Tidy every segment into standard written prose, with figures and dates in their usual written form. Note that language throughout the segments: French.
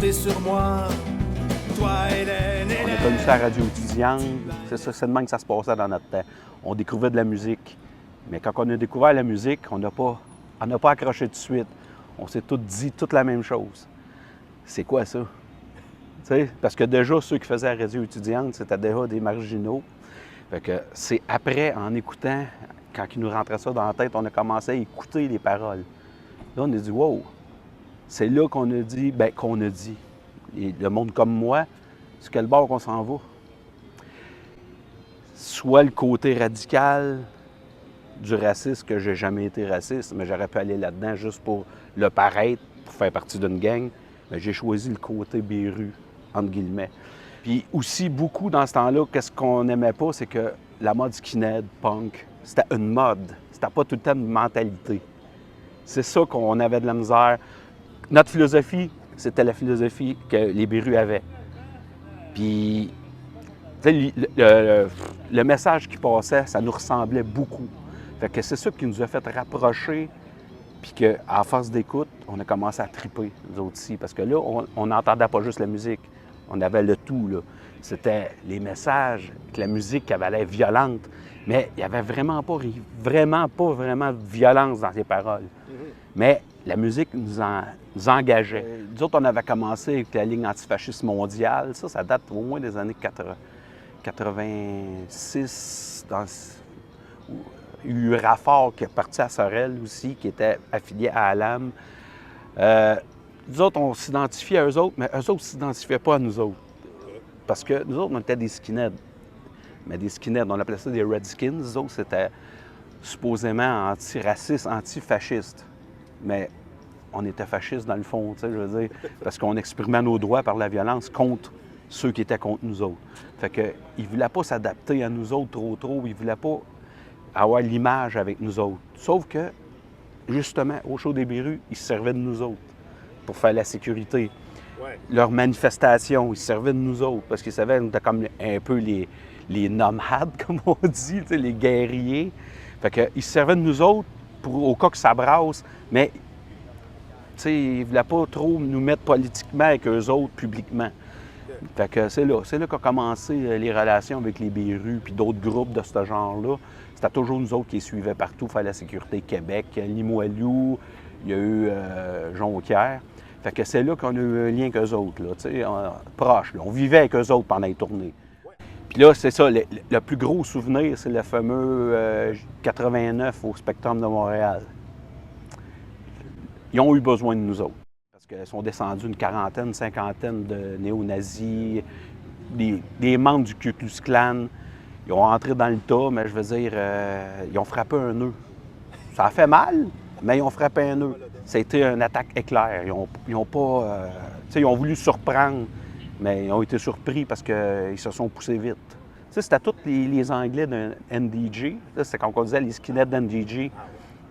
compter sur moi. Toi, Hélène, On a connu ça à la radio étudiante. C'est ça, c'est de même que ça se passait dans notre temps. On découvrait de la musique. Mais quand on a découvert la musique, on n'a pas accroché tout de suite. On s'est tous dit toute la même chose. C'est quoi ça? T'sais, parce que déjà, ceux qui faisaient la radio étudiante, c'était déjà des marginaux. Fait que c'est après, en écoutant, quand il nous rentrait ça dans la tête, on a commencé à écouter les paroles. Là, on a dit « wow ». C'est là qu'on a dit, et le monde comme moi, c'est quel bord qu'on s'en va? Soit le côté radical du racisme, que j'ai jamais été raciste, mais j'aurais pu aller là-dedans juste pour le paraître, pour faire partie d'une gang. Mais j'ai choisi le côté béru, entre guillemets. Puis aussi, beaucoup dans ce temps-là, qu'est-ce qu'on n'aimait pas, c'est que la mode skinhead, punk, c'était une mode. C'était pas tout le temps une mentalité. C'est ça qu'on avait de la misère. Notre philosophie, c'était la philosophie que les Bérus avaient. Puis, le message qui passait, ça nous ressemblait beaucoup. Fait que c'est ça qui nous a fait rapprocher, puis qu'à force d'écoute, on a commencé à triper, nous autres aussi. Parce que là, on n'entendait pas juste la musique, on avait le tout, là. C'était les messages, la musique qui avait l'air violente, mais il n'y avait vraiment pas de violence dans les paroles. Mais la musique nous engageait. Nous autres, on avait commencé avec la ligne antifasciste mondiale. Ça date au moins des années 86. Il y a eu Rafort qui est parti à Sorel aussi, qui était affilié à Alam. Nous autres, on s'identifiait à eux autres, mais eux autres ne s'identifiaient pas à nous autres. Parce que nous autres, on était des skinheads. Mais des skinheads, on appelait ça des redskins. Nous autres, c'était supposément antiracistes, antifascistes. Mais on était fascistes dans le fond, tu sais, je veux dire, parce qu'on exprimait nos droits par la violence contre ceux qui étaient contre nous autres. Fait qu'ils ne voulaient pas s'adapter à nous autres trop. Ils ne voulaient pas avoir l'image avec nous autres. Sauf que, justement, au show des Bérus, ils se servaient de nous autres pour faire la sécurité. Ouais. Leurs manifestations, ils se servaient de nous autres parce qu'ils savaient qu'on était comme un peu les nomades, comme on dit, tu sais, les guerriers. Fait qu'ils se servaient de nous autres au cas que ça brasse, mais ils ne voulaient pas trop nous mettre politiquement avec eux autres, publiquement. Fait que c'est là qu'ont commencé les relations avec les Bérus puis d'autres groupes de ce genre-là. C'était toujours nous autres qui les suivaient partout, faire la sécurité Québec, Limoilou, il y a eu Jonquière. Fait que c'est là qu'on a eu un lien avec eux autres, là, proche. Là. On vivait avec eux autres pendant les tournées. Puis là, c'est ça, le plus gros souvenir, c'est le fameux 89 au Spectrum de Montréal. Ils ont eu besoin de nous autres. Parce qu'ils sont descendus une quarantaine, cinquantaine de néo-nazis, des membres du Ku Klux Klan. Ils ont entré dans le tas, mais je veux dire, ils ont frappé un nœud. Ça a fait mal, mais ils ont frappé un nœud. Ça a été une attaque éclair. Ils ont voulu surprendre, mais ils ont été surpris parce qu'ils se sont poussés vite. C'était tous les Anglais d'un NDG. C'est quand on disait les skinheads d'NDG.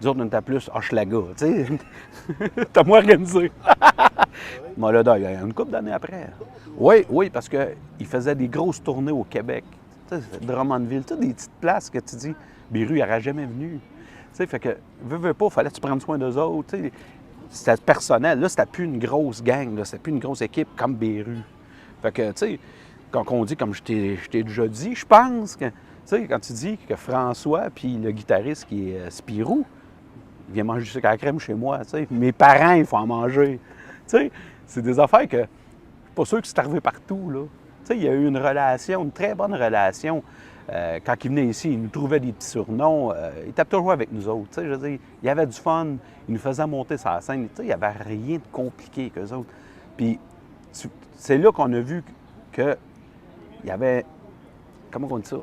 Nous autres, on était plus Hochelaga, tu sais. T'as moins organisé. Mais là, il y a une couple d'années après. Oui, parce qu'ils faisaient des grosses tournées au Québec. Tu sais, Drummondville, tu sais, des petites places que tu dis, Béru, il n'aurait jamais venu. Tu sais, fait que, veux pas, il fallait que tu prennes soin d'eux autres, tu sais. C'était personnel. Là, c'était plus une grosse gang, là. C'était plus une grosse équipe comme Béru. Fait que, tu sais, quand on dit, comme je t'ai déjà dit, je pense que, tu sais, quand tu dis que François, puis le guitariste qui est Spirou, il vient manger du sucre à la crème chez moi, tu sais. Mes parents, il faut en manger. Tu sais, c'est des affaires que je suis pas sûr que c'est arrivé partout, là. Tu sais, il y a eu une relation, une très bonne relation. Quand il venait ici, il nous trouvait des petits surnoms. Il était toujours avec nous autres. Tu sais, je veux dire, il y avait du fun. Il nous faisait monter sur la scène. Tu sais, il n'y avait rien de compliqué qu'eux autres. Puis c'est là qu'on a vu qu'il y avait... Comment on dit ça?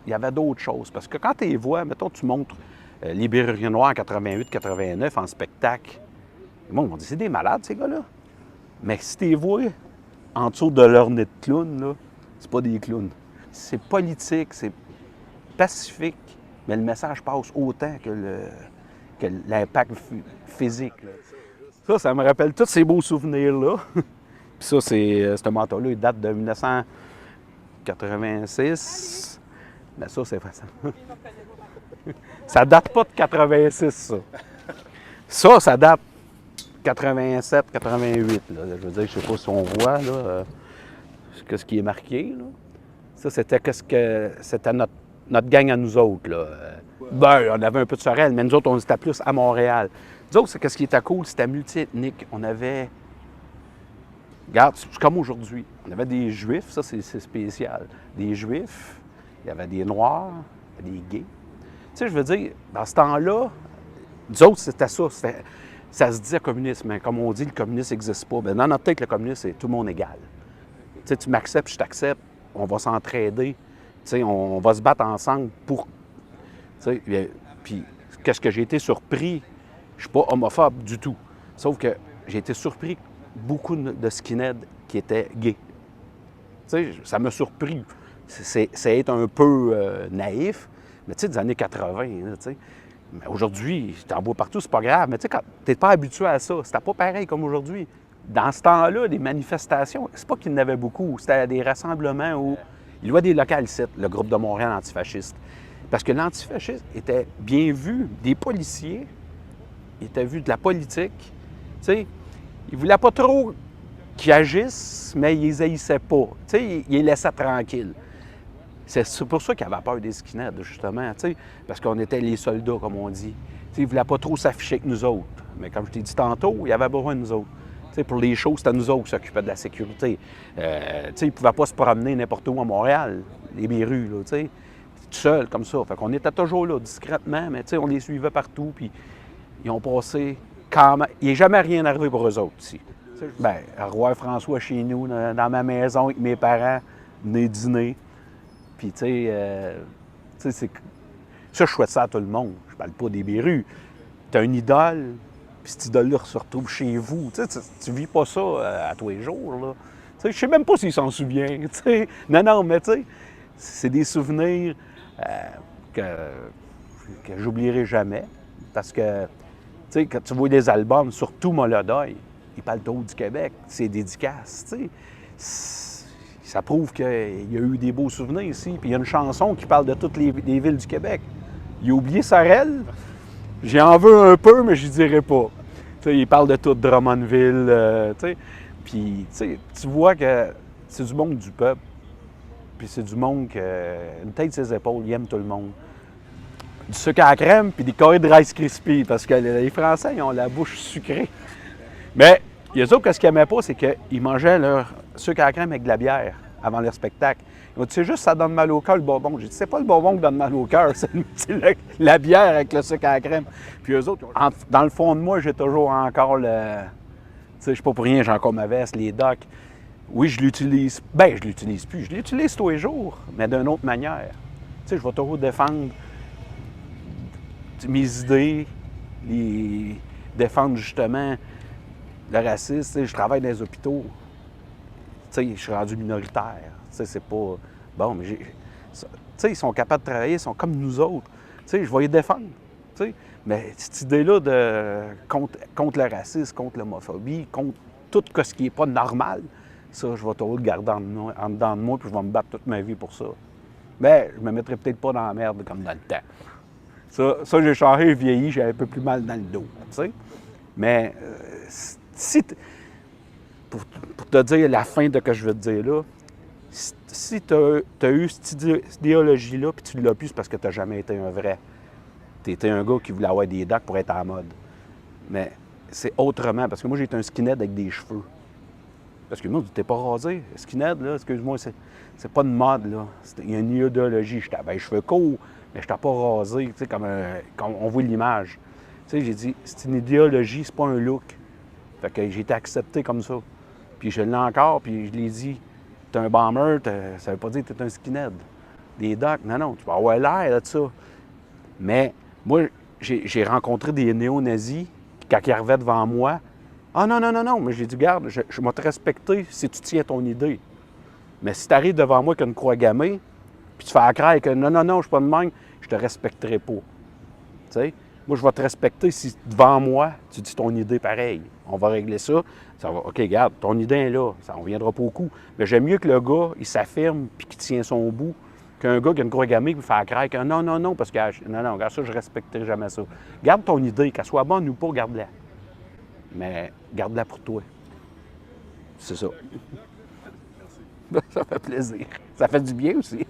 Il y avait d'autres choses. Parce que quand tu les vois, mettons, tu montres les Béruriers Noirs en 88-89 en spectacle. Bon, on dit, c'est des malades, ces gars-là. Mais si tu les vois en dessous de leur nez de clown, là, c'est pas des clowns. C'est politique, c'est pacifique, mais le message passe autant que l'impact physique. Là. Ça me rappelle tous ces beaux souvenirs-là. Puis ça, ce manteau-là, il date de 1986. Mais ça, c'est facile. Ça date pas de 86, ça. Ça date 87, 88. Là. Je veux dire, je ne sais pas si on voit là, ce qui est marqué. Là. Ça, c'était notre gang à nous autres. Là. Ben, on avait un peu de Sorel, mais nous autres, on était plus à Montréal. Nous autres, ce qui était cool, c'était multiethnique. On avait... Regarde, c'est comme aujourd'hui. On avait des Juifs, ça, c'est spécial. Des Juifs, il y avait des Noirs, il y avait des gays. Tu sais, je veux dire, dans ce temps-là, nous autres, c'était ça. Ça se disait communisme. Mais comme on dit, le communisme n'existe pas. Bien, dans notre tête, le communisme, c'est tout le monde égal. Tu sais, tu m'acceptes, je t'accepte, on va s'entraider. Tu sais, on va se battre ensemble pour... Tu sais, puis, qu'est-ce que j'ai été surpris? Je suis pas homophobe du tout. Sauf que j'ai été surpris beaucoup de skinheads qui étaient gays. Tu sais, ça m'a surpris. C'est être un peu naïf, mais tu sais, des années 80, là, tu sais. Mais aujourd'hui, t'en vois partout, c'est pas grave. Mais tu sais, quand t'es pas habitué à ça, c'était pas pareil comme aujourd'hui. Dans ce temps-là, des manifestations, c'est pas qu'il y en avait beaucoup. C'était des rassemblements où il y avait des locales ici, le groupe de Montréal antifasciste. Parce que l'antifascisme était bien vu des policiers, il était vu de la politique. Tu sais, ils ne voulaient pas trop qu'ils agissent, mais ils les haïssaient pas. Tu sais, ils les laissaient tranquilles. C'est pour ça qu'ils avaient peur des skinheads, justement, tu sais, parce qu'on était les soldats, comme on dit. Tu sais, ils ne voulaient pas trop s'afficher avec nous autres. Mais comme je t'ai dit tantôt, ils avaient besoin de nous autres. Tu sais, pour les shows, c'était nous autres qui s'occupaient de la sécurité. Tu sais, ils ne pouvaient pas se promener n'importe où à Montréal, les rues, là, tu sais, tout seul, comme ça. Fait qu'on était toujours là, discrètement, mais tu sais, on les suivait partout, puis ils ont passé quand même... Il n'est jamais rien arrivé pour eux autres, ici. Bien, à Roi-François, chez nous, dans ma maison, avec mes parents, venez dîner. Puis, tu sais, c'est... Ça, je souhaite ça à tout le monde. Je parle pas des Bérus. Tu as une idole, puis cette idole-là se retrouve chez vous. Tu sais, tu vis pas ça à tous les jours, là. Tu sais, je sais même pas s'il s'en souvient, tu sais. Non, mais tu sais, c'est des souvenirs que j'oublierai jamais. Parce que, tu sais, quand tu vois des albums, surtout Molodeuil, il parle de du Québec, c'est dédicace, tu sais. Ça prouve qu'il y a eu des beaux souvenirs ici. Puis il y a une chanson qui parle de toutes les villes du Québec. Il a oublié Sorel. J'en veux un peu, mais je ne dirais pas. Tu sais, il parle de tout Drummondville, tu sais. Puis, tu sais, tu vois que c'est du monde du peuple. Puis c'est du monde qui a une tête sur ses épaules, il aime tout le monde. Du sucre à la crème, puis des carrés de Rice Krispies, parce que les Français, ils ont la bouche sucrée. Mais les autres, ce qu'ils n'aimaient pas, c'est qu'ils mangeaient leur sucre à la crème avec de la bière avant leur spectacle. Ils m'ont dit, c'est juste ça donne mal au cœur, le bonbon. J'ai dit, c'est pas le bonbon qui donne mal au cœur, c'est la bière avec le sucre à la crème. Puis eux autres, dans le fond de moi, j'ai toujours encore le... Tu sais, je suis pas pour rien, j'ai encore ma veste, les docks. Oui, je l'utilise. Bien, je l'utilise plus. Je l'utilise tous les jours, mais d'une autre manière. Tu sais, je vais toujours défendre mes idées, défendre justement le racisme. Tu sais, je travaille dans les hôpitaux. Tu sais, je suis rendu minoritaire. Tu sais, c'est pas... Bon, mais tu sais, ils sont capables de travailler, ils sont comme nous autres. Tu sais, je vais les défendre. Tu sais, mais cette idée-là contre le racisme, contre l'homophobie, contre tout ce qui n'est pas normal, ça, je vais toujours le garder en dedans de moi, puis je vais me battre toute ma vie pour ça. Mais je me mettrai peut-être pas dans la merde comme dans le temps. Ça j'ai changé, vieilli, j'ai un peu plus mal dans le dos, tu sais. Mais pour te dire la fin de ce que je veux te dire là, si tu as eu cette idéologie-là, puis tu l'as plus, c'est parce que tu n'as jamais été un vrai. Tu étais un gars qui voulait avoir des docks pour être à la mode. Mais c'est autrement, parce que moi, j'ai été un skinhead avec des cheveux. Parce que moi, tu t'es pas rasé. Skinhead, là, excuse-moi, c'est pas de mode, là. Il y a une idéologie. J'étais avec les cheveux courts, mais je t'ai pas rasé, tu sais, comme on voit l'image. Tu sais, j'ai dit, c'est une idéologie, c'est pas un look. Fait que j'ai été accepté comme ça. Puis je l'ai encore, puis je l'ai dit, t'es un bomber, ça veut pas dire que t'es un skinhead. Des docks, non, tu peux avoir l'air de ça. Mais moi, j'ai rencontré des néo-nazis, quand ils arrivaient devant moi. Ah non, mais j'ai dit, garde, je vais te respecter si tu tiens ton idée. Mais si tu arrives devant moi avec une croix gammée, puis tu fais à craindre que non, je suis pas de même, je te respecterai pas. Tu sais? Moi, je vais te respecter si devant moi, tu dis ton idée pareil. On va régler ça. Ça va, OK, regarde, ton idée est là. Ça ne reviendra pas au coup. Mais j'aime mieux que le gars, il s'affirme puis qu'il tient son bout, qu'un gars qui a une croix gammée qui fait à craindre que non, parce que non, regarde ça, je ne respecterai jamais ça. Garde ton idée, qu'elle soit bonne ou pas, garde-la. mais garde-la pour toi. C'est ça. Ça fait plaisir. Ça fait du bien aussi.